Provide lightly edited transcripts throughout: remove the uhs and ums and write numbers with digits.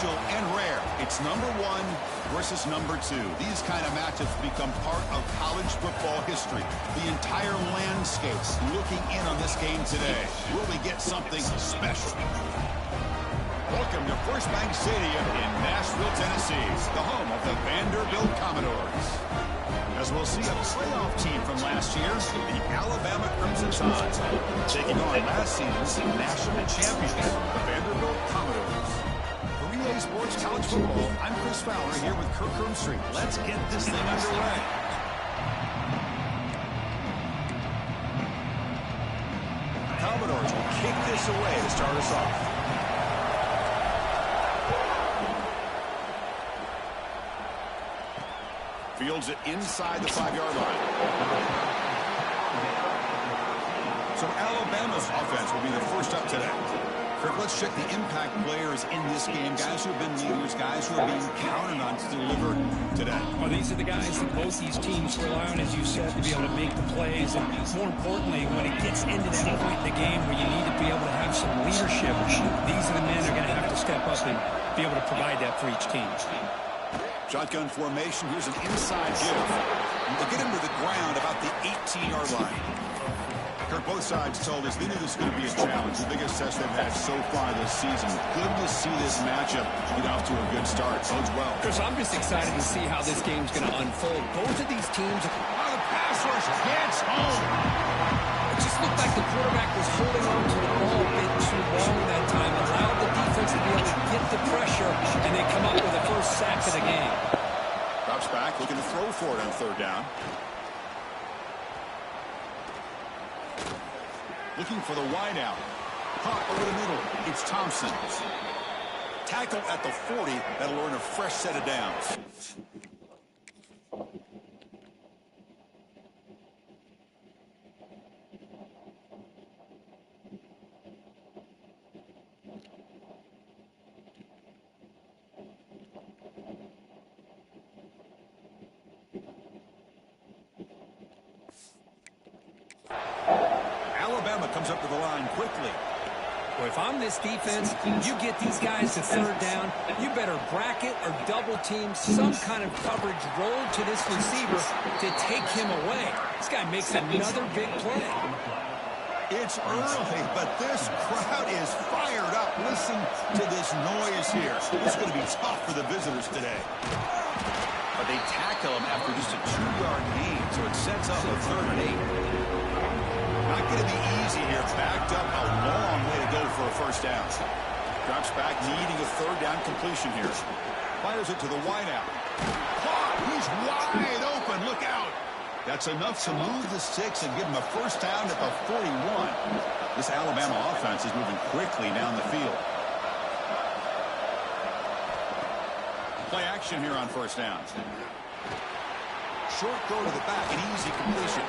special and rare. It's number 1 versus number 2. These kind of matchups become part of college football history. The entire landscape's looking in on this game today. Will we get something special? Welcome to First Bank Stadium in Nashville, Tennessee, the home of the Vanderbilt Commodores. As we'll see a playoff team from last year, the Alabama Crimson Tide, taking on last season's national champions, the Vanderbilt Commodores. For EA Sports College Football, I'm Chris Fowler here with Kirk Street. Let's get this thing underway. Commodores will kick this away to start us off. Fields it inside the 5-yard line. So Alabama's offense will be the first up today. Kirk, let's check the impact players in this game. Guys who have been leaders, guys who are being counted on to deliver today. Well, these are the guys that both these teams rely on, as you said, to be able to make the plays. And more importantly, when it gets into that point in the game where you need to be able to have some leadership, these are the men that are going to have to step up and be able to provide that for each team. Shotgun formation. Here's an inside give. They'll get him to the ground about the 18-yard line. Kirk, both sides told us they knew this was going to be a challenge. The biggest test they've had so far this season. Good to see this matchup get off to a good start. Bodes well. Chris, I'm just excited to see how this game's going to unfold. Both of these teams. The pass rush gets home. It just looked like the quarterback was holding on to the ball a bit too long that time. Allowed the defense to be able to get the pressure, and they come up with the first sack of the game. Drops back, looking to throw for it on 3rd down. Looking for the wide out. Caught over the middle. It's Thompson. Tackle at the 40. That'll earn a fresh set of downs. Alabama comes up to the line quickly. Well, if I'm this defense, you get these guys to 3rd down, you better bracket or double team some kind of coverage roll to this receiver to take him away. This guy makes another big play. It's early, but this crowd is fired up. Listen to this noise here. This is going to be tough for the visitors today. But they tackle him after just a 2-yard gain, so it sets up a 3rd and 8. Not going to be easy here. Backed up a long way to go for a first down. Drops back, needing a 3rd down completion here. Fires it to the wideout. Caught. He's wide open. Look out. That's enough to move the sticks and give him a first down at the 41. This Alabama offense is moving quickly down the field. Play action here on first down. Short throw to the back, an easy completion.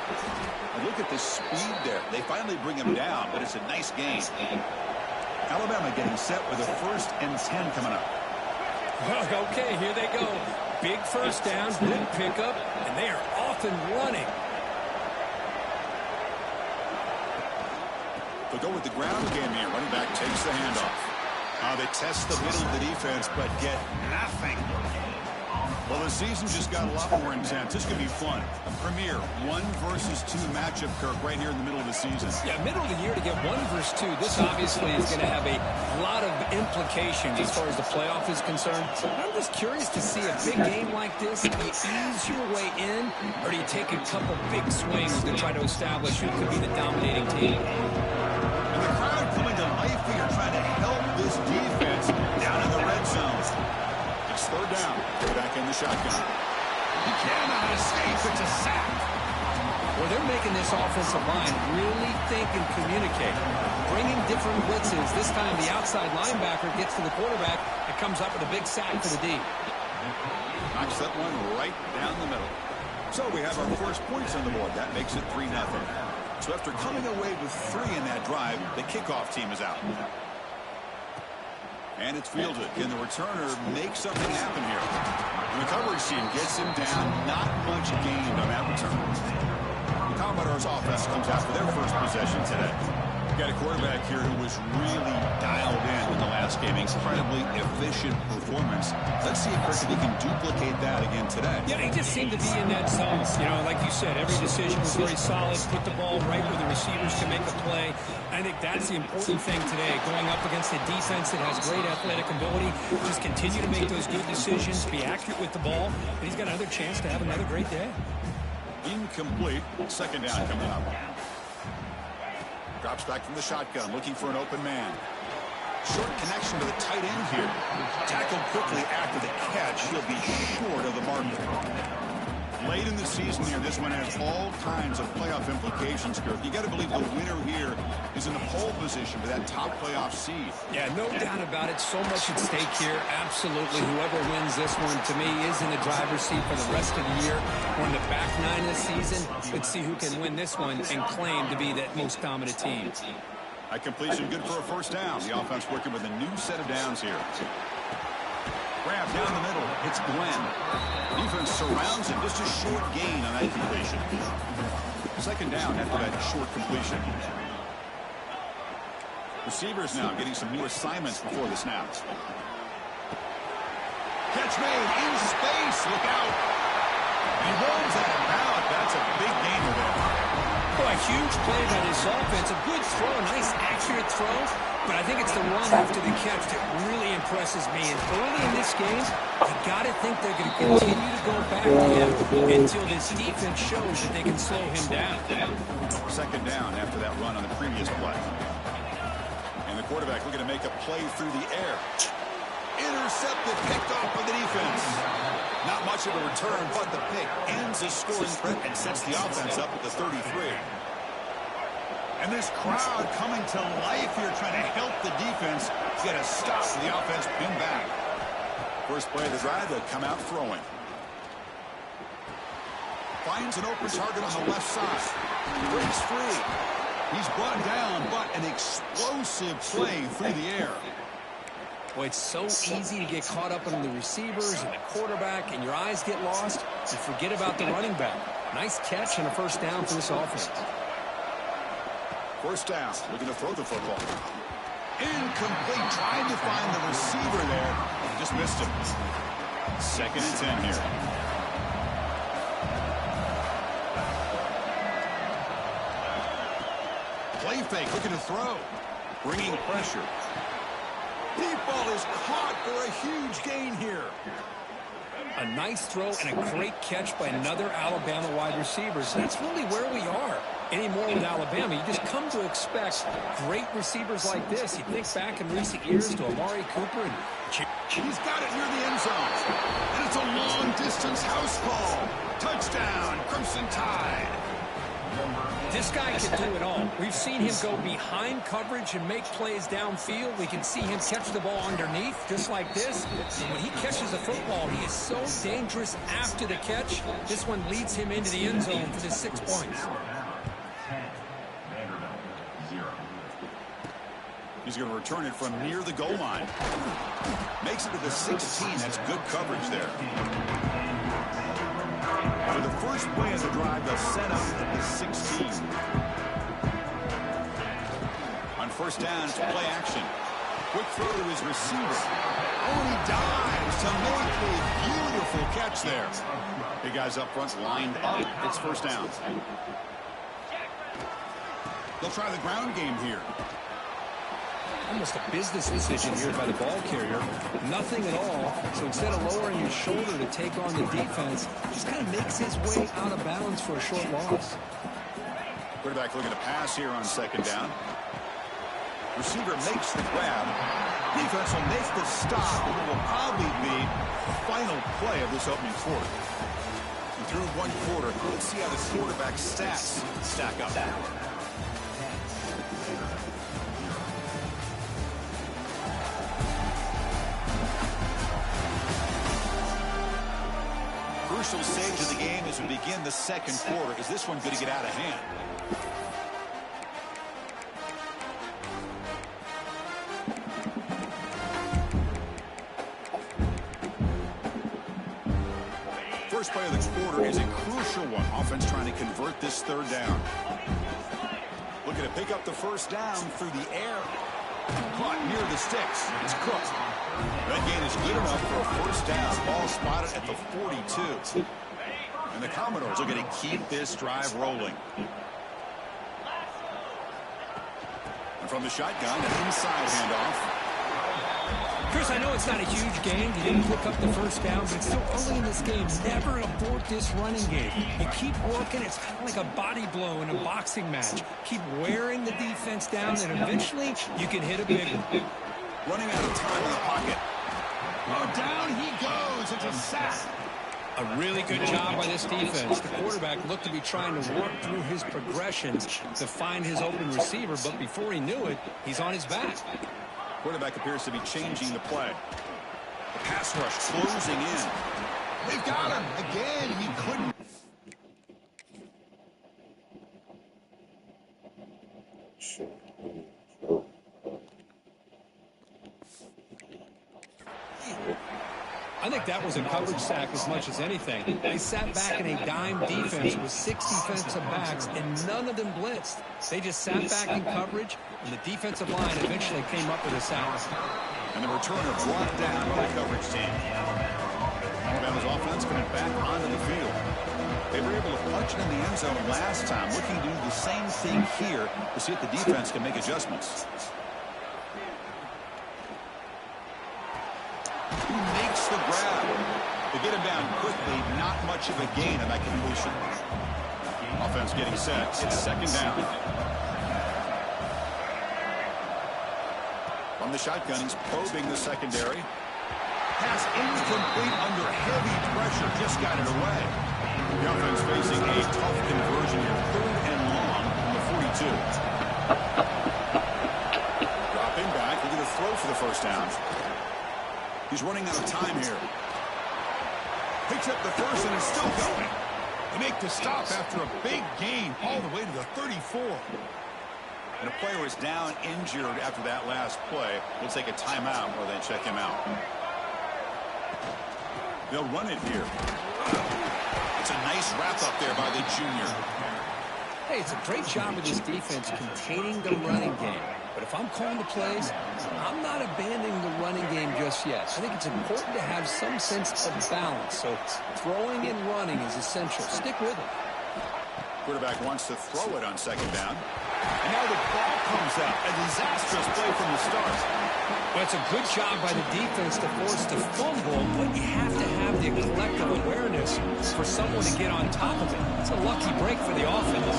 And look at the speed there. They finally bring him down, but it's a nice gain. Alabama getting set with a 1st and 10 coming up. Okay, here they go. Big first down, good pickup, and they are off and running. They'll go with the ground game here. Running back takes the handoff. They test the middle of the defense, but get nothing. Well, the season just got a lot more intense. This could be fun. A premier 1 versus 2 matchup, Kirk, right here in the middle of the season. Yeah, middle of the year to get 1 versus 2. This obviously is going to have a lot of implications as far as the playoff is concerned. I'm just curious to see a big game like this. Do you ease your way in, or do you take a couple big swings to try to establish who could be the dominating team? And the crowd coming to life here, trying to help this defense down in the red zone. It's 3rd down. Back in the shotgun. He cannot escape. It's a sack. Well, they're making this offensive line really think and communicate. Bringing different blitzes. This time the outside linebacker gets to the quarterback and comes up with a big sack for the D. Knocks that one right down the middle. So we have our first points on the board. That makes it 3-0. So after coming away with 3 in that drive, the kickoff team is out. And it's fielded. Can the returner make something happen here? And the coverage team gets him down. Not much gained on that return. The Commodores offense comes out for their first possession today. Got a quarterback here who was really dialed in the last game. Incredibly efficient performance. Let's see if Kirby can duplicate that again today. Yeah, he just seemed to be in that zone. You know, like you said, every decision was very solid. Put the ball right where the receivers can make a play. I think that's the important thing today. Going up against a defense that has great athletic ability. Just continue to make those good decisions. Be accurate with the ball. And he's got another chance to have another great day. Incomplete. Second down coming up. Drops back from the shotgun, looking for an open man. Short connection to the tight end here. Tackled quickly after the catch. He'll be short of the mark. Late in the season here, this one has all kinds of playoff implications, Kirk. You got to believe the winner here is in the pole position for that top playoff seed. Yeah, no doubt about it. So much at stake here. Absolutely. Whoever wins this one, to me, is in the driver's seat for the rest of the year. We're in the back nine of the season. Let's see who can win this one and claim to be that most dominant team. A completion good for a first down. The offense working with a new set of downs here. Grab down the middle. It's Glenn. Defense surrounds him. Just a short gain on that completion. Second down after that short completion. Receivers now getting some new assignments before the snap. Catch made in space. Look out. He rolls that out. That's a big gainer there. Oh, a huge play by this offense. A good throw, a nice accurate throw. But I think it's the run after the catch that really impresses me. And early in this game, you got to think they're going to continue to go back to him until this defense shows that they can slow him down. Second down after that run on the previous play. And the quarterback looking to make a play through the air. Intercepted, picked off by the defense. Not much of a return, but the pick ends the scoring threat and sets the offense up at the 33. And this crowd coming to life here, trying to help the defense get a stop to the offense pinned back. First play of the drive, they'll come out throwing. Finds an open target on the left side. Breaks free. He's brought down, but an explosive play through the air. Boy, it's so easy to get caught up on the receivers and the quarterback, and your eyes get lost, and forget about the running back. Nice catch and a first down for this offense. First down, looking to throw the football. Incomplete, trying to find the receiver there. Just missed him. Second and 10 here. Play fake, looking to throw. Bringing pressure. Deep ball is caught for a huge gain here. A nice throw and a great catch by another Alabama wide receiver. So that's really where we are anymore with Alabama. You just come to expect great receivers like this. You think back in recent years to Amari Cooper. And he's got it near the end zone. And it's a long-distance house call. Touchdown, Crimson Tide. This guy can do it all. We've seen him go behind coverage and make plays downfield. We can see him catch the ball underneath, just like this. And when he catches the football, he is so dangerous after the catch. This one leads him into the end zone for the 6 points. He's going to return it from near the goal line. Makes it to the 16. That's good coverage there. For the first play of the drive, they'll set up at the 16. On first down, to play action. Quick throw to his receiver. Oh, and he dives to make a beautiful catch there. Big guys up front lined up. It's first down. They'll try the ground game here. Almost a business decision here by the ball carrier. Nothing at all. So instead of lowering his shoulder to take on the defense, just kind of makes his way out of bounds for a short loss. Quarterback looking to pass here on second down. Receiver makes the grab. Defense will make the stop, and it will probably be the final play of this opening quarter. And through one quarter, let's see how the quarterback stats stack up. Crucial stage of the game as we begin the second quarter. Is this one going to get out of hand? First play of the quarter is a crucial one. Offense trying to convert this third down. Looking to pick up the first down through the air. Caught near the sticks. It's Cook. That gain is good enough for a first down. Ball spotted at the 42. And the Commodores are going to keep this drive rolling. And from the shotgun, an inside handoff. Chris, I know it's not a huge game. You didn't pick up the first down, but it's still early in this game. Never abort this running game. You keep working. It's kind of like a body blow in a boxing match. Keep wearing the defense down, and eventually you can hit a big one. Running out of time in the pocket. Oh, down he goes. It's a sack. A really good job by this defense. The quarterback looked to be trying to work through his progressions to find his open receiver, but before he knew it, he's on his back. Quarterback appears to be changing the play. The pass rush closing in. They've got him again. He couldn't. I think that was a coverage sack as much as anything. They sat back in a dime defense with 6 defensive backs, and none of them blitzed. They just sat back in coverage, and the defensive line eventually came up with a sack. And the returner brought down by the coverage team. Alabama's offense coming back onto the field. They were able to punch it in the end zone last time, looking to do the same thing here to see if the defense can make adjustments. Who makes the grab? They get him down quickly, not much of a gain on that completion. Offense getting set. It's second down. From the shotgun, he's probing the secondary. Pass incomplete under heavy pressure. Just got it away. The offense facing a tough conversion here. 3rd and long from the 42. Dropping back. Looking to throw for the first down. He's running out of time here. Picks up the first and is still going. They make the stop after a big gain all the way to the 34. And a player is down injured after that last play. We'll take a timeout while they check him out. They'll run it here. It's a nice wrap up there by the junior. Hey, it's a great job of this defense containing the running game. But if I'm calling the plays, I'm not abandoning the running game just yet. I think it's important to have some sense of balance. So throwing and running is essential. Stick with it. Quarterback wants to throw it on second down. And now the ball comes out. A disastrous play from the start. Well, it's a good job by the defense to force the fumble, but you have to have the collective awareness for someone to get on top of it. It's a lucky break for the offense.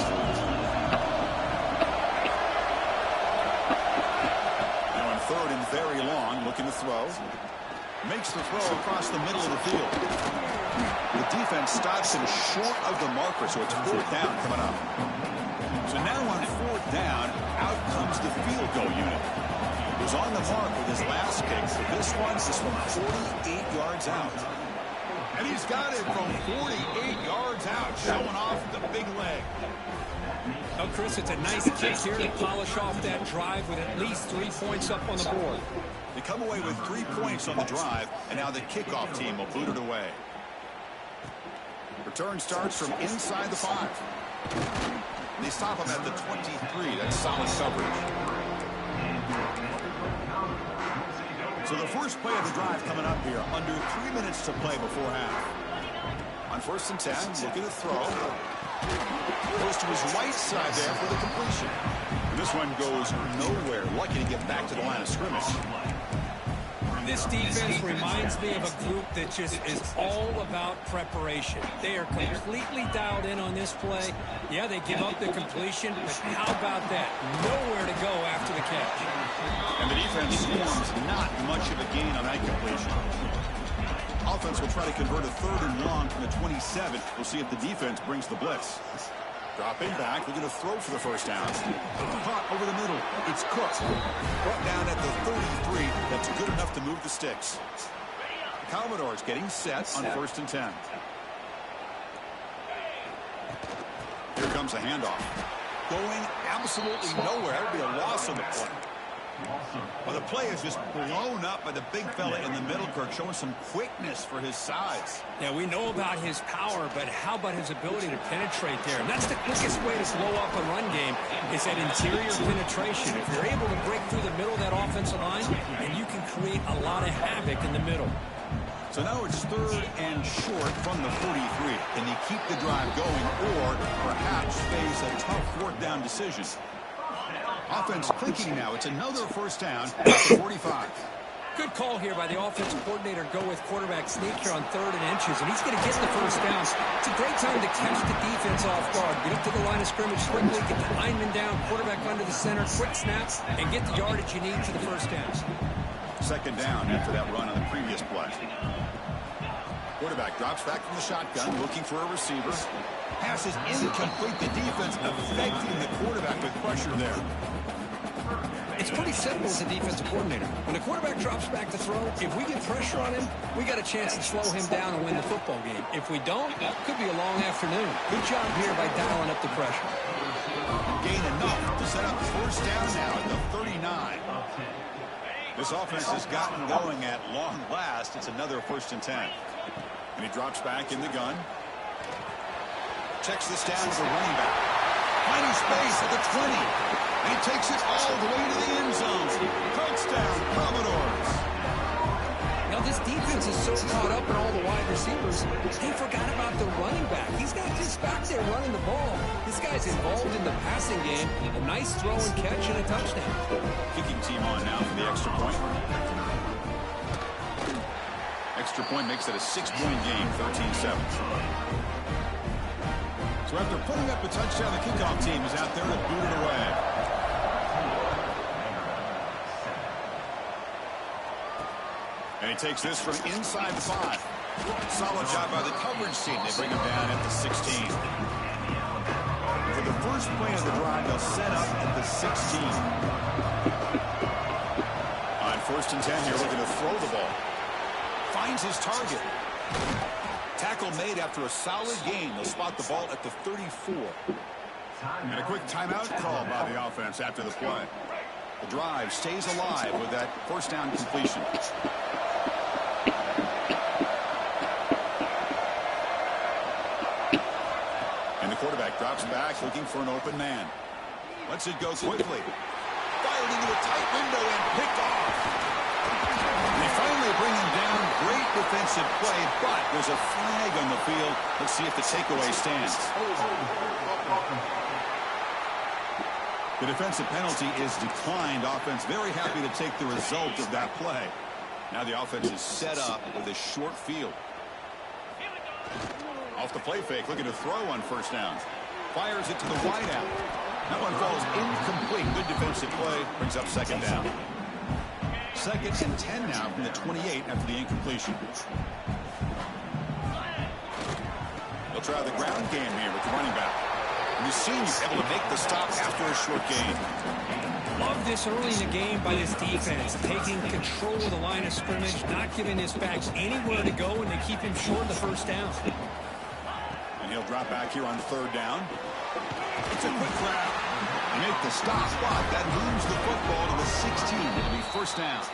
Now on 3rd and very long, looking to throw. Makes the throw across the middle of the field. The defense stops him short of the marker, so it's 4th down coming up. So now on 4th down, out comes the field goal unit. He was on the mark with his last kick. This one's from 48 yards out. And he's got it from 48 yards out, showing off the big leg. Oh, Chris, it's a nice kick here to polish off that drive with at least 3 points up on the board. They come away with 3 points on the drive, and now the kickoff team will boot it away. Return starts from inside the 5. They stop him at the 23. That's solid coverage. So the first play of the drive coming up here. Under 3 minutes to play before half. On 1st and 10, looking to throw. Goes to his right side there for the completion. And this one goes nowhere. Lucky to get back to the line of scrimmage. This defense reminds me of a group that just is all about preparation. They are completely dialed in on this play. Yeah, they give up the completion, but how about that? Nowhere to go after the catch. And the defense forms not much of a gain on that completion. Offense will try to convert a 3rd and long from the 27. We'll see if the defense brings the blitz. Dropping back, looking to throw for the first down. Caught over the middle. It's Cook. Brought down at the 33. That's good enough to move the sticks. The Commodores getting set on 1st and 10. Here comes a handoff. Going absolutely nowhere. It'll be a loss on the play. Well, the play is just blown up by the big fella in the middle, Kirk, showing some quickness for his size. Yeah, we know about his power, but how about his ability to penetrate there? And that's the quickest way to blow up a run game, is that interior penetration. If you're able to break through the middle of that offensive line, and you can create a lot of havoc in the middle. So now it's 3rd and short from the 43. Can they keep the drive going or perhaps face a tough 4th down decision? Offense clicking now. It's another first down at the 45. Good call here by the offensive coordinator. Go with quarterback sneak here on 3rd and inches, and he's going to get the first down. It's a great time to catch the defense off guard. Get up to the line of scrimmage quickly, get the lineman down, quarterback under the center, quick snaps, and get the yardage you need to the first down. 2nd down after that run on the previous play. Quarterback drops back from the shotgun, looking for a receiver. Pass is incomplete. The defense affecting the quarterback with pressure there. It's pretty simple as a defensive coordinator. When the quarterback drops back to throw, if we get pressure on him, we got a chance to slow him down and win the football game. If we don't, it could be a long afternoon. Good job here by dialing up the pressure. Gain enough to set up first down now at the 39. This offense has gotten going at long last. It's another 1st and 10. And he drops back in the gun. Checks this down to the running back. Finding space at the 20. And he takes it all the way to the end zone. Touchdown, Commodores. Now this defense is so caught up in all the wide receivers, they forgot about the running back. He's not just back there running the ball. This guy's involved in the passing game. A nice throw and catch and a touchdown. Kicking team on now for the extra point. Extra point makes it a 6-point game, 13-7. So after putting up a touchdown, the kickoff team is out there to boot it away. And he takes this from inside the 5. Solid job by the coverage team. They bring him down at the 16. For the first play of the drive, they'll set up at the 16. On 1st and 10 here, looking to throw the ball. Finds his target. Tackle made after a solid gain. They'll spot the ball at the 34. And a quick timeout call by the offense after the play. The drive stays alive with that first down completion. And the quarterback drops back looking for an open man. Lets it go quickly. Fired into a tight window and picked off. They finally bring him down. Great defensive play, but there's a flag on the field. Let's see if the takeaway stands. The defensive penalty is declined. Offense very happy to take the result of that play. Now the offense is set up with a short field. Off the play fake, looking to throw on first down. Fires it to the wideout. That one falls incomplete. Good defensive play. Brings up 2nd down. 2nd and 10 now from the 28 after the incompletion. They'll try the ground game here with the running back. And you see he's able to make the stop after a short gain. Love this early in the game by this defense, taking control of the line of scrimmage, not giving his backs anywhere to go, and they keep him short of the first down. And he'll drop back here on 3rd down. It's a quick grab. Make the stop, but that moves the football to the 16. It'll be first down.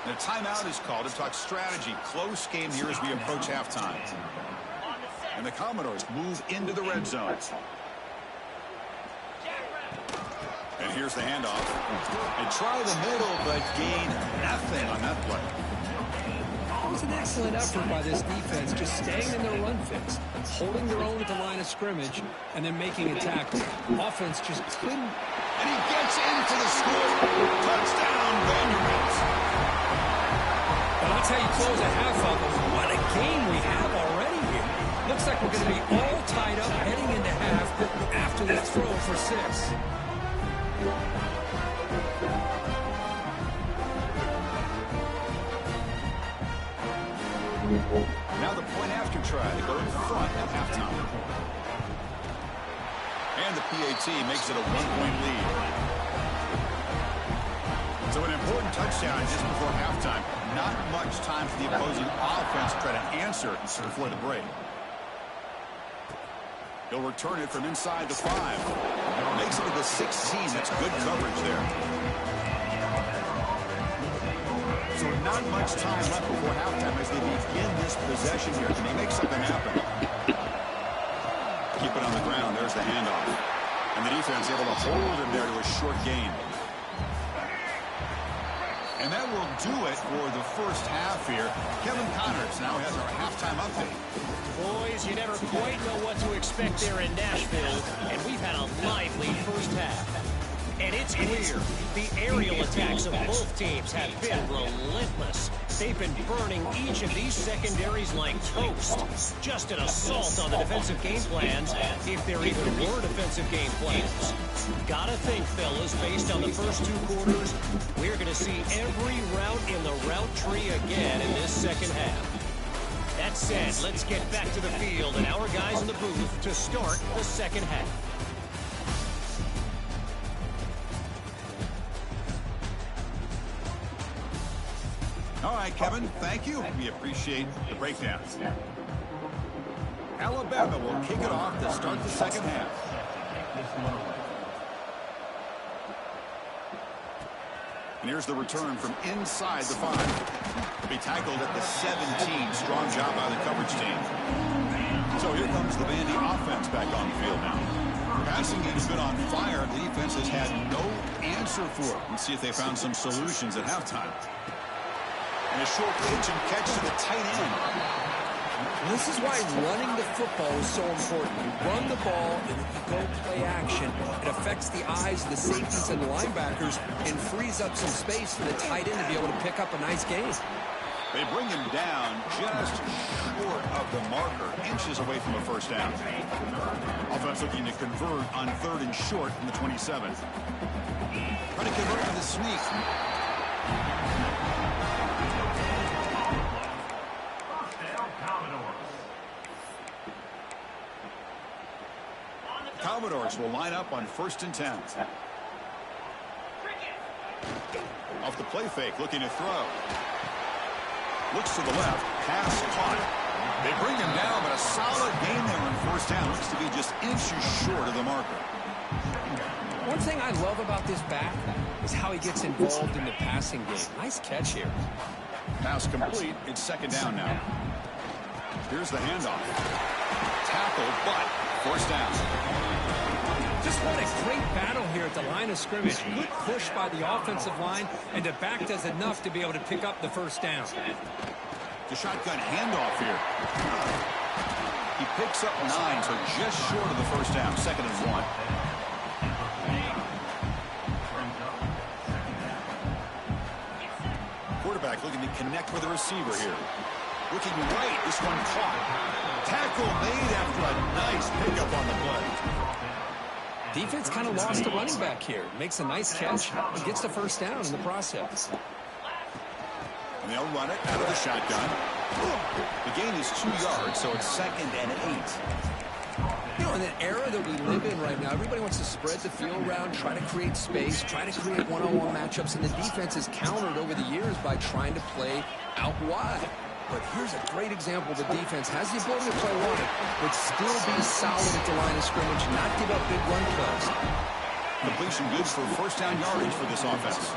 And a timeout is called to talk strategy. Close game here as we approach halftime. And the Commodores move into the red zone. And here's the handoff. They try the middle, but gain nothing on that play. It was an excellent effort by this defense, just staying in their run fix, holding their own at the line of scrimmage, and then making a tackle. Offense just couldn't. And he gets in for the score. Touchdown, Vanderbilt. But that's how you close a half up. What a game we have already here. Looks like we're going to be all tied up heading into half after that throw for 6. Now the point after try to go in front at halftime. And the PAT makes it a 1-point lead. So an important touchdown just before halftime. Not much time for the opposing offense to try to answer before the break. He'll return it from inside the 5. Makes it to the 16. That's good coverage there. not much time left before halftime as they begin this possession here. Can they make something happen? Keep it on the ground. There's the handoff. And the defense able to hold him there to a short gain. And that will do it for the first half here. Kevin Connors now has our halftime update. Boys, you never quite know what to expect there in Nashville, and we've had a lively first half. And it's clear the aerial attacks of both teams have been relentless. They've been burning each of these secondaries like toast. Just an assault on the defensive game plans, if there even were defensive game plans. Gotta think, fellas, based on the first two quarters, we're going to see every route in the route tree again in this second half. That said, let's get back to the field and our guys in the booth to start the second half. All right, Kevin, thank you. We appreciate the breakdown. Alabama will kick it off to start the second half. And here's the return from inside the 5. To be tackled at the 17. Strong job by the coverage team. So here comes the Vandy offense back on the field now. Passing game's been on fire. The defense has had no answer for it. Let's see if they found some solutions at halftime. And a short pitch and catch to the tight end. This is why running the football is so important. You run the ball and you go play action. It affects the eyes of the safeties and the linebackers and frees up some space for the tight end to be able to pick up a nice gain. They bring him down just short of the marker, inches away from a first down. Offense looking to convert on 3rd and short from the 27. Trying to convert with a sneak. Commodores will line up on 1st and 10. Off the play fake, looking to throw. Looks to the left, pass caught. They bring him down, but a solid gain there on 1st down. Looks to be just inches short of the marker. One thing I love about this back is how he gets involved in the passing game. Nice catch here. Pass complete. It's 2nd down now. Here's the handoff. Tackled, but 1st down. Just what a great battle here at the line of scrimmage. Good push by the offensive line, and the back does enough to be able to pick up the 1st down. The shotgun handoff here. He picks up 9, so just short of the 1st down. 2nd and 1. Quarterback looking to connect with the receiver here. Looking right, this one caught. Tackle made after a nice pickup on the play. Defense kind of lost the running back here. Makes a nice catch and gets the 1st down in the process. And they'll run it out of the shotgun. The gain is 2 yards, so it's 2nd and 8. You know, in the era that we live in right now, everybody wants to spread the field around, try to create space, try to create one-on-one matchups, and the defense has countered over the years by trying to play out wide. But here's a great example. The defense has the ability to play wide, but still be solid at the line of scrimmage, not give up big run plays. Completion good for 1st down yardage for this offense.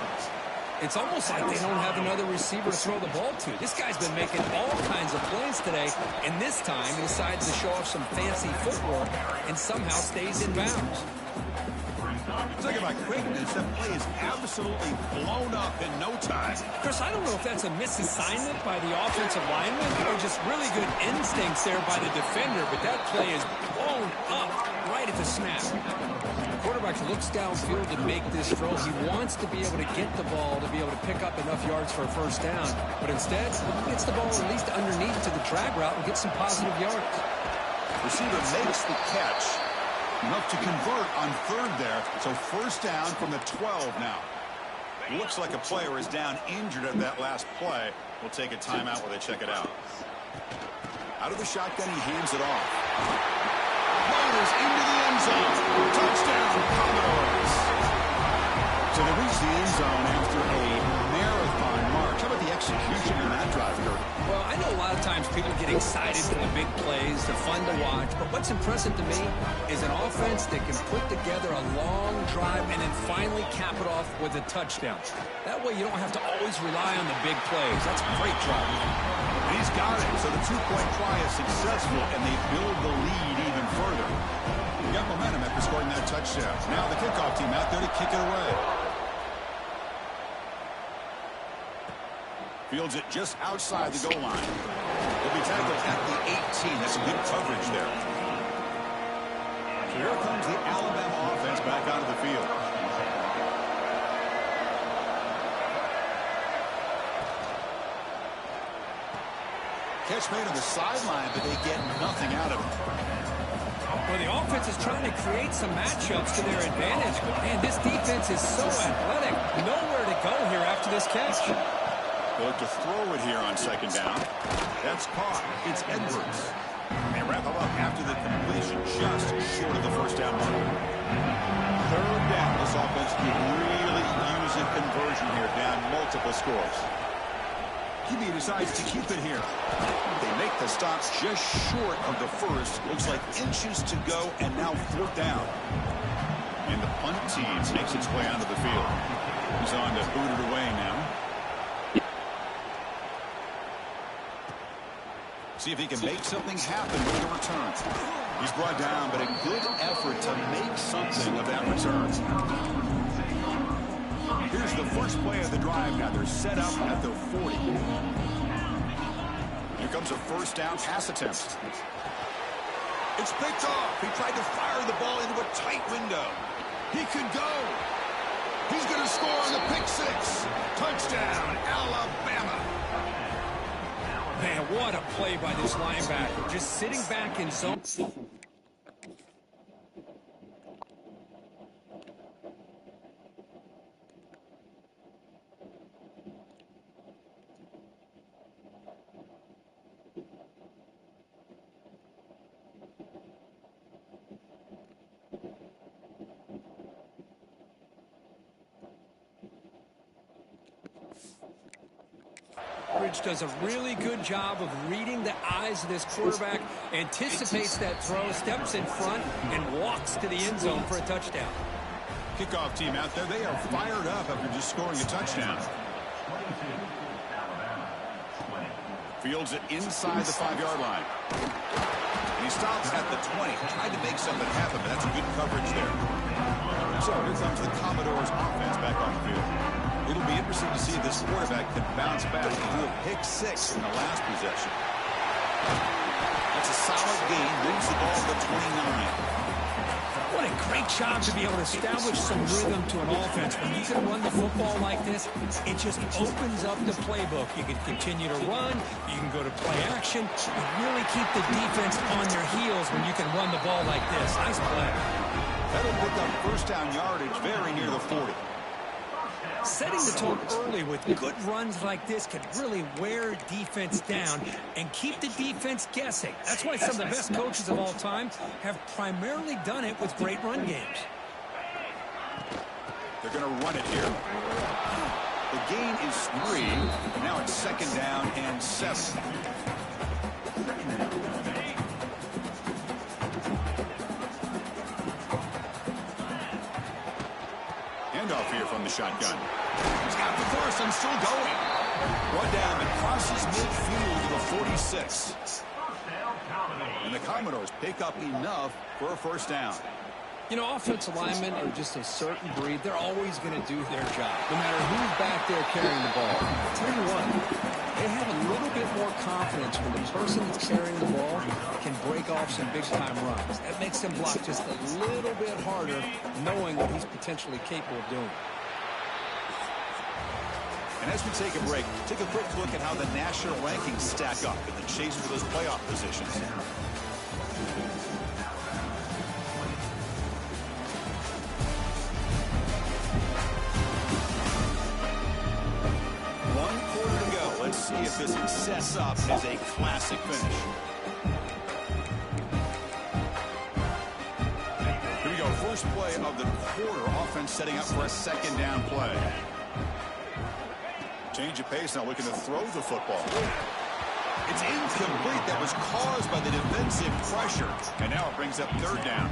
It's almost like they don't have another receiver to throw the ball to. This guy's been making all kinds of plays today, and this time he decides to show off some fancy footwork and somehow stays in bounds. Talking about quickness, that play is absolutely blown up in no time. Chris, I don't know if that's a misassignment by the offensive lineman or just really good instincts there by the defender, but that play is blown up right at the snap. The quarterback looks downfield to make this throw. He wants to be able to get the ball to be able to pick up enough yards for a 1st down, but instead he gets the ball at least underneath to the drag route and gets some positive yards. Receiver makes the catch. Enough to convert on 3rd there. So 1st down from the 12 now. Looks like a player is down injured at that last play. We'll take a timeout while they check it out. Out of the shotgun, he hands it off. Motors into the end zone. Touchdown, Commodores. So they reach the end zone after a marathon march. How about the execution on that drive, Kurt? Well, I know a lot of times people get excited for the big plays. They're fun to watch. But what's impressive to me is an offense that can put together a long drive and then finally cap it off with a touchdown. That way you don't have to always rely on the big plays. That's a great drive. And he's got it. So the two-point try is successful, and they build the lead even further. He got momentum after scoring that touchdown. Now the kickoff team out there to kick it away. Fields it just outside the goal line. He'll be tackled at the 18. That's some good coverage there. So here comes the Alabama offense back onto the field. Catch made on the sideline, but they get nothing out of it. Well, the offense is trying to create some matchups to their advantage. Man, this defense is so athletic. Nowhere to go here after this catch. They look to throw it here on second down. That's caught. It's Edwards. They wrap him up after the completion, just short of the first down mark. Third down. This offense can really use a conversion here, down multiple scores. QB decides to keep it here. They make the stop just short of the first. Looks like inches to go, and now fourth down. And the punt team makes its way onto the field. He's on to boot it away now. See if he can make something happen with the return. He's brought down, but a good effort to make something of that return. Here's the first play of the drive now. They're set up at the 40. Here comes a first down pass attempt. It's picked off. He tried to fire the ball into a tight window. He could go. He's going to score on the pick six. Touchdown, Alabama. Man, what a play by this linebacker. Just sitting back in zone. Does a really good job of reading the eyes of this quarterback, anticipates that throw, steps in front, and walks to the end zone for a touchdown. Kickoff team out there, they are fired up after just scoring a touchdown. Fields it inside the 5-yard line. And he stops at the 20. Tried to make something happen, but that's a good coverage there. So here comes the Commodores offense back on the field. It'll be interesting to see if this quarterback can bounce back and do a pick six in the last possession. That's a solid gain. Moves the ball to the 29. What a great job to be able to establish some rhythm to an offense. When you can run the football like this, it just opens up the playbook. You can continue to run. You can go to play action. You really keep the defense on their heels when you can run the ball like this. Nice play. That'll pick up first down yardage very near the 40. Setting the tone early with good runs like this can really wear defense down and keep the defense guessing. That's why some of the best coaches of all time have primarily done it with great run games. They're going to run it here. The gain is 3. And now it's second down and 7. Handoff here from the shotgun. He's got the first and still going. One down and crosses midfield to the 46. And the Commodores pick up enough for a first down. You know, offensive linemen are just a certain breed. They're always going to do their job, no matter who's back there carrying the ball. I'll tell you what, they have a little bit more confidence when the person that's carrying the ball can break off some big-time runs. That makes them block just a little bit harder, knowing what he's potentially capable of doing. And as we take a break, take a quick look at how the national rankings stack up in the chase for those playoff positions. Let's see if this sets up as a classic finish. Here we go. First play of the quarter. Offense setting up for a second down play. Change of pace now, looking to throw the football. It's incomplete. That was caused by the defensive pressure. And now it brings up third down.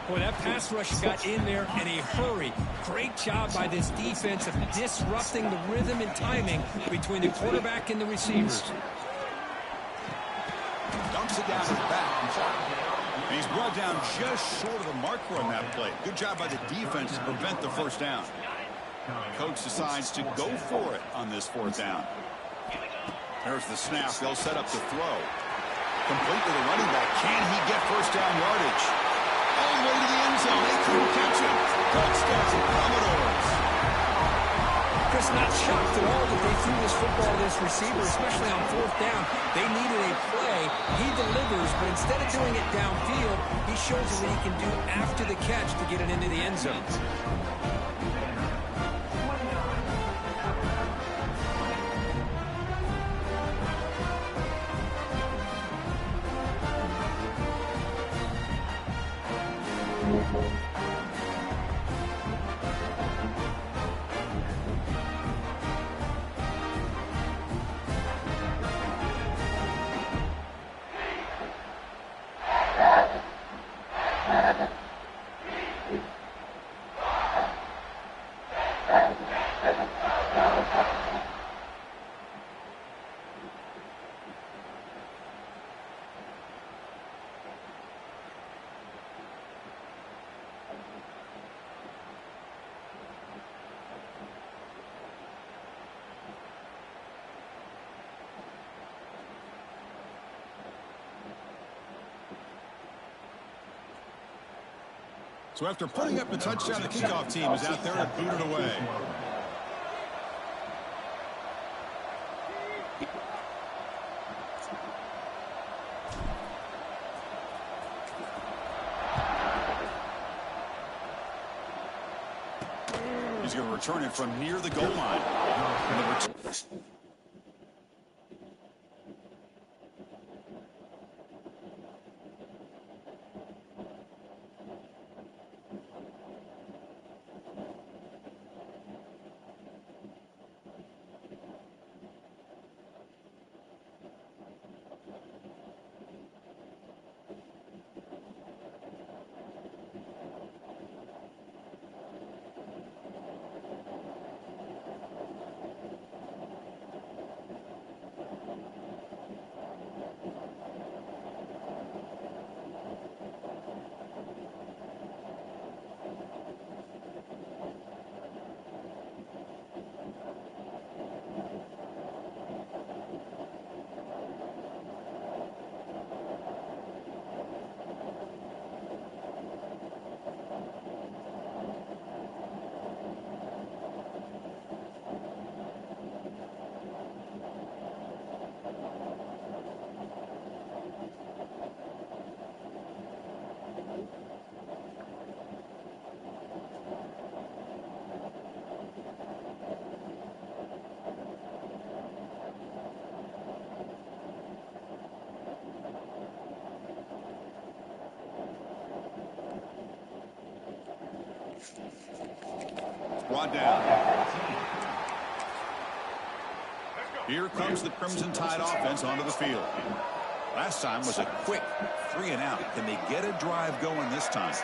Boy, that pass rush got in there in a hurry. Great job by this defense of disrupting the rhythm and timing between the quarterback and the receivers. Dumps it down his back. And he's brought down just short of the marker on that play. Good job by the defense to prevent the first down. Coach decides to go for it on this fourth down. There's the snap. They'll set up the throw. Complete to the running back. Can he get first down yardage? All the way to the end zone. They couldn't catch him. Touchdown, Commodores. Chris, not shocked at all that they threw this football to this receiver, especially on fourth down. They needed a play. He delivers, but instead of doing it downfield, he shows them what he can do after the catch to get it into the end zone. So after putting up the touchdown, the kickoff team is out there to boot it away. He's going to return it from near the goal line. Brought down. Here comes the Crimson Tide offense onto the field. Last time was a quick 3 and out. Can they get a drive going this time?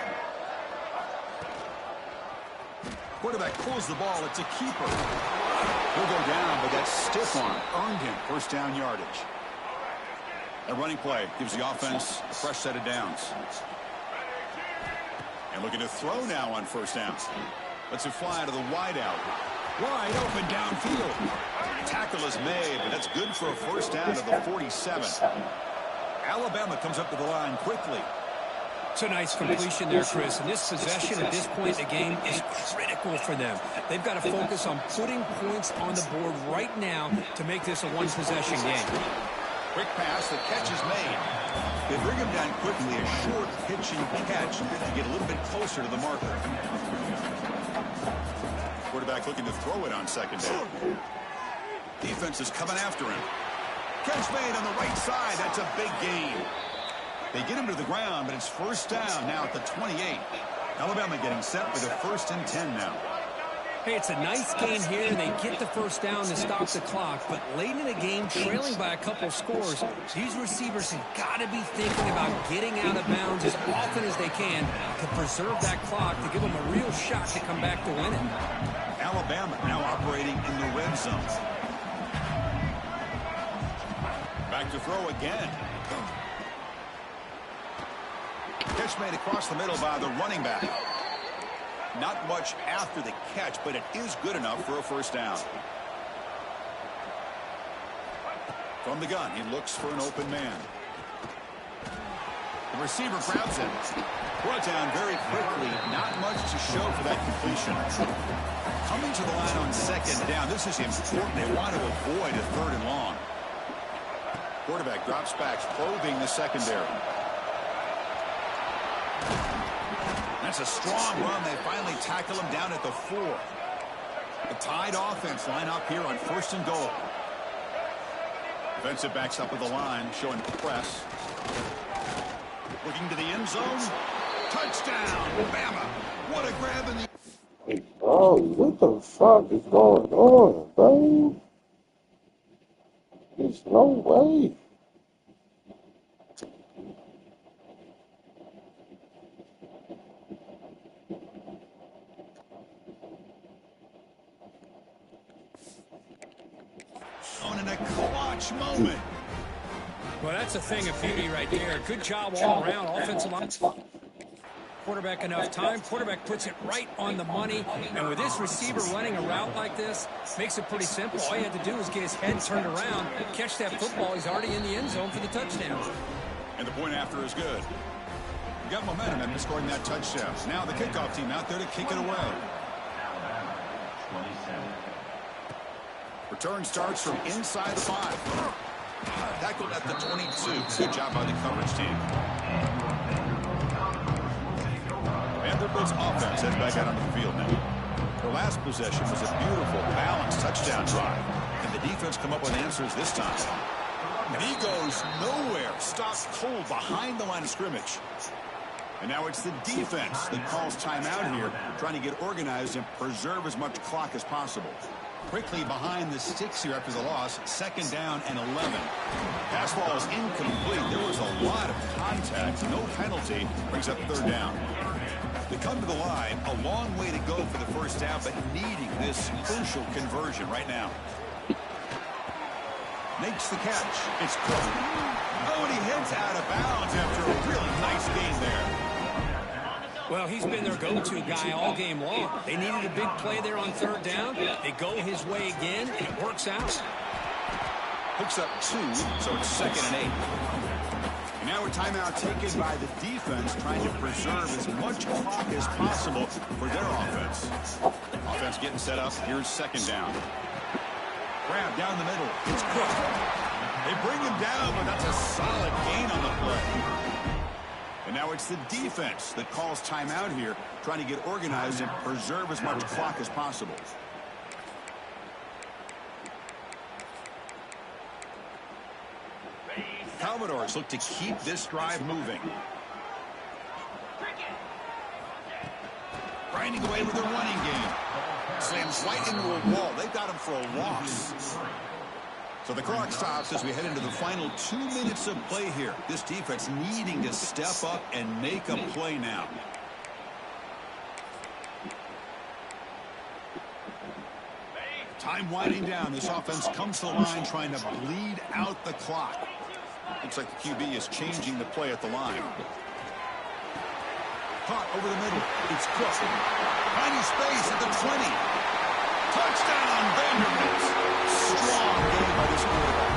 Quarterback pulls the ball. It's a keeper. He'll go down, but that stiff arm earned him first down yardage. A running play gives the offense a fresh set of downs. And looking to throw now on first down. Lets it fly to the wideout. Wide open downfield. Tackle is made, but that's good for a first down to the 47. Alabama comes up to the line quickly. It's a nice completion there, Chris. And this possession at this point in the game is critical for them. They've got to focus on putting points on the board right now to make this a one-possession game. Quick pass, the catch is made. They bring him down quickly, a short pitch and catch to get a little bit closer to the marker. Quarterback looking to throw it on second down. Defense is coming after him. Catch made on the right side. That's a big gain. They get him to the ground, but it's first down now at the 28. Alabama getting set with a 1st and 10 now. Hey, it's a nice game here. They get the first down to stop the clock, but late in the game, trailing by a couple scores, these receivers have got to be thinking about getting out of bounds as often as they can to preserve that clock, to give them a real shot to come back to win it. Alabama now operating in the red zone. Back to throw again. Catch made across the middle by the running back. Not much after the catch, but it is good enough for a first down. From the gun, he looks for an open man. The receiver grabs it. Brought down very quickly. Not much to show for that completion. Coming to the line on second down. This is important. They want to avoid a third and long. Quarterback drops back, probing the secondary. That's a strong run. They finally tackle him down at the 4. The tied offense line up here on 1st and goal. Defensive backs up with the line, showing press. Looking to the end zone. Touchdown, Bama. What a grab in the... Oh, what the fuck is going on, bro? There's no way. In a clutch moment. Well, that's a thing of beauty right there. Good job all around. Offensive line. Quarterback enough time. Quarterback puts it right on the money. And with this receiver running a route like this, makes it pretty simple. All you had to do was get his head turned around, catch that football. He's already in the end zone for the touchdown. And the point after is good. We got momentum and scoring that touchdown. Now the kickoff team out there to kick it away. Return starts from inside the 5. Tackled at the 22. Good job by the coverage team. Vanderbilt's offense heads back out on the field now. Their last possession was a beautiful, balanced touchdown drive. And the defense come up with answers this time. And he goes nowhere. Stops cold behind the line of scrimmage. And now it's the defense that calls timeout here, trying to get organized and preserve as much clock as possible. Quickly behind the sticks here after the loss. 2nd down and 11. Pass ball is incomplete. There was a lot of contact. No penalty. Brings up 3rd down. They come to the line. A long way to go for the first down, but needing this crucial conversion right now. Makes the catch. It's Cook. Oh, and he heads out of bounds after a really nice gain there. Well, he's been their go-to guy all game long. They needed a big play there on 3rd down. They go his way again, and it works out. Picks up 2, so it's 2nd and 8. And now a timeout taken by the defense, trying to preserve as much clock as possible for their offense. Offense getting set up. Here's 2nd down. Grab down the middle. It's Cook. They bring him down, but that's a solid gain on the play. And now it's the defense that calls timeout here, trying to get organized and preserve as much clock as possible. Commodores look to keep this drive moving. Grinding away with their running game. Slams right into a wall. They've got him for a loss. So the clock stops as we head into the final 2 minutes of play here. This defense needing to step up and make a play now. Time winding down. This offense comes to the line trying to bleed out the clock. Looks like the QB is changing the play at the line. Caught over the middle. It's Cook. Finding space at the 20. Touchdown, Vanderbilt. Strong game by this quarterback.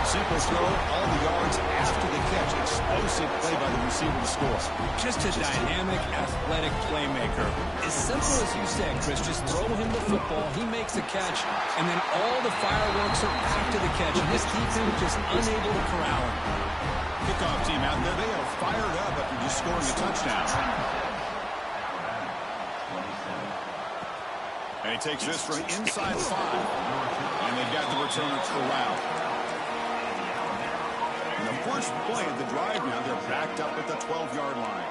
Simple throw, all the yards after the catch. Explosive play by the receiver to score. Just a dynamic, athletic playmaker. As simple as you said, Chris, just throw him the football, he makes the catch, and then all the fireworks are after the catch. And this defense just unable to corral him. Kickoff team out there, they are fired up after just scoring a touchdown. And he takes this from inside 5. And they've got the returner corralled. And the first play of the drive now, they're backed up at the 12-yard line.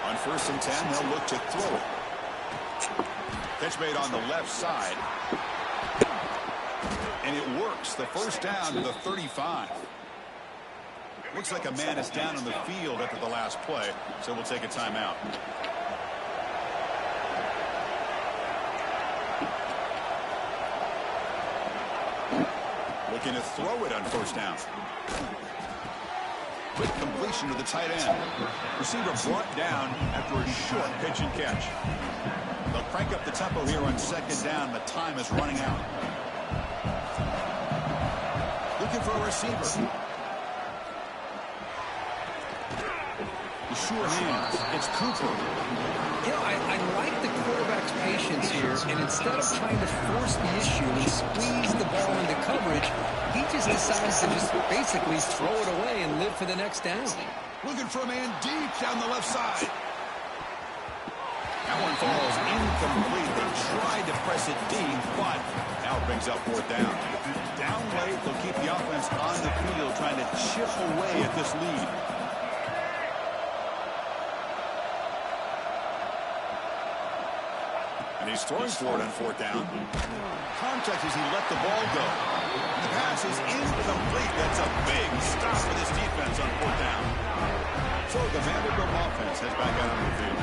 On first and 10, they'll look to throw it. Catch made on the left side. And it works. The first down to the 35. Looks like a man is down on the field after the last play, so we'll take a timeout. Looking to throw it on first down. Quick completion to the tight end. Receiver brought down after a short pitch and catch. They'll crank up the tempo here on second down. The time is running out. Looking for a receiver. The sure hands. It's Cooper. You know, I like the quarterback's patience here, and instead of trying to force the issue and squeeze the ball into coverage, he just decides to just basically throw it away and live for the next down. Looking for a man deep down the left side. That one falls incomplete. They tried to press it deep, but now it brings up fourth down. Down late, they'll keep the offense on the field, trying to chip away at this lead. And he's throwing for it on fourth down. Contact as he let the ball go. The pass is incomplete. That's a big stop for this defense on fourth down. So the Vanderbilt offense heads back out on the field.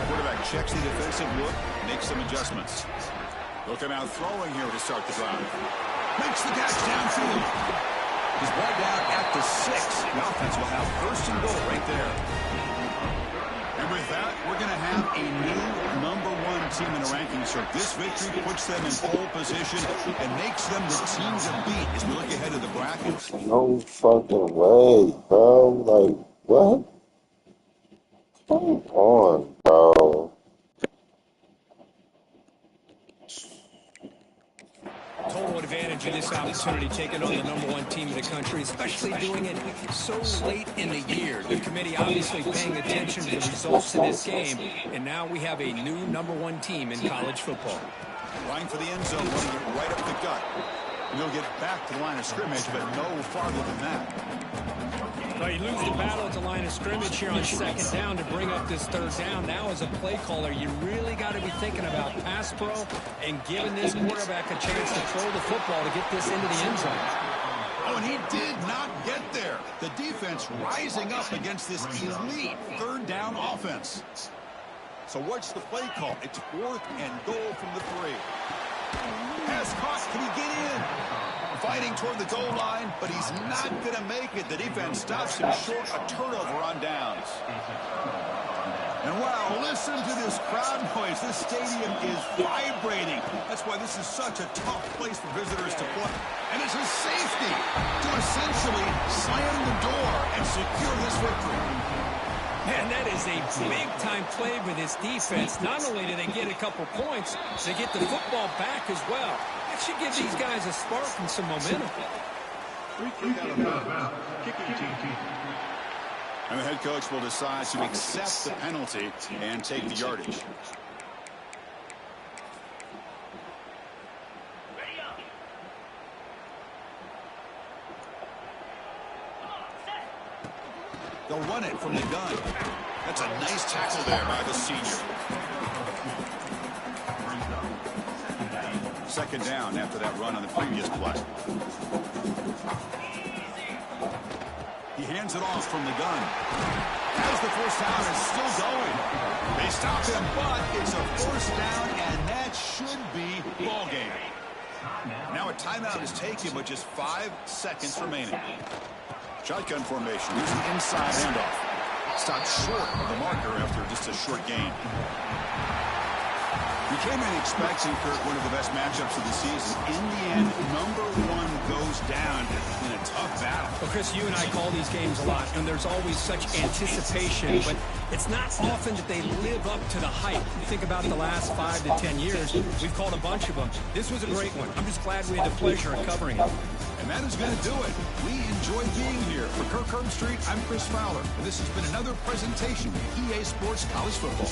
Quarterback checks the defensive look, makes some adjustments. They'll come out throwing here to start the drive. Makes the catch downfield. He's brought down at the 6. The offense will have first and goal right there. And with that, we're going to have a new #1 team in the rankings. So this victory puts them in pole position and makes them the team to beat as we look ahead of the brackets. No fucking way, bro. Like, what? Come on, bro. Total advantage of this opportunity, taking on the #1 team in the country, especially doing it so late in the year. The committee obviously paying attention to the results of this game, and now we have a new #1 team in college football. Line for the end zone, running it right up the gut. And he'll get back to the line of scrimmage, but no farther than that. Well, you lose the battle at the line of scrimmage here on second down to bring up this third down. Now, as a play caller, you really got to be thinking about pass pro and giving this quarterback a chance to throw the football to get this into the end zone. Oh, and he did not get there. The defense rising up against this elite third down offense. So what's the play call? It's 4th and goal from the 3. Pass caught. Can he get in? Fighting toward the goal line, but he's not going to make it. The defense stops him short. A turnover on downs. And wow, listen to this crowd noise. This stadium is vibrating. That's why this is such a tough place for visitors to play. And it's a safety to essentially slam the door and secure this victory. Man, that is a big-time play for this defense. Not only do they get a couple points, they get the football back as well. That should give these guys a spark and some momentum. And the head coach will decide to accept the penalty and take the yardage. They'll run it from the gun. That's a nice tackle there by the senior. Second down after that run on the previous play. He hands it off from the gun. As the first down is still going. They stop him, but it's a first down, and that should be ball game. Now a timeout is taken with just 5 seconds remaining. Shotgun formation, using inside handoff. Stopped short of the marker after just a short gain. We came in expecting, Kurt, one of the best matchups of the season. In the end, #1 goes down in a tough battle. Well, Chris, you and I call these games a lot, and there's always such anticipation, but it's not often that they live up to the hype. You think about the last 5 to 10 years, we've called a bunch of them. This was a great one. I'm just glad we had the pleasure of covering it. And that is going to do it. We enjoy being here. For Kirk Herbstreit, I'm Chris Fowler, and this has been another presentation of EA Sports College Football.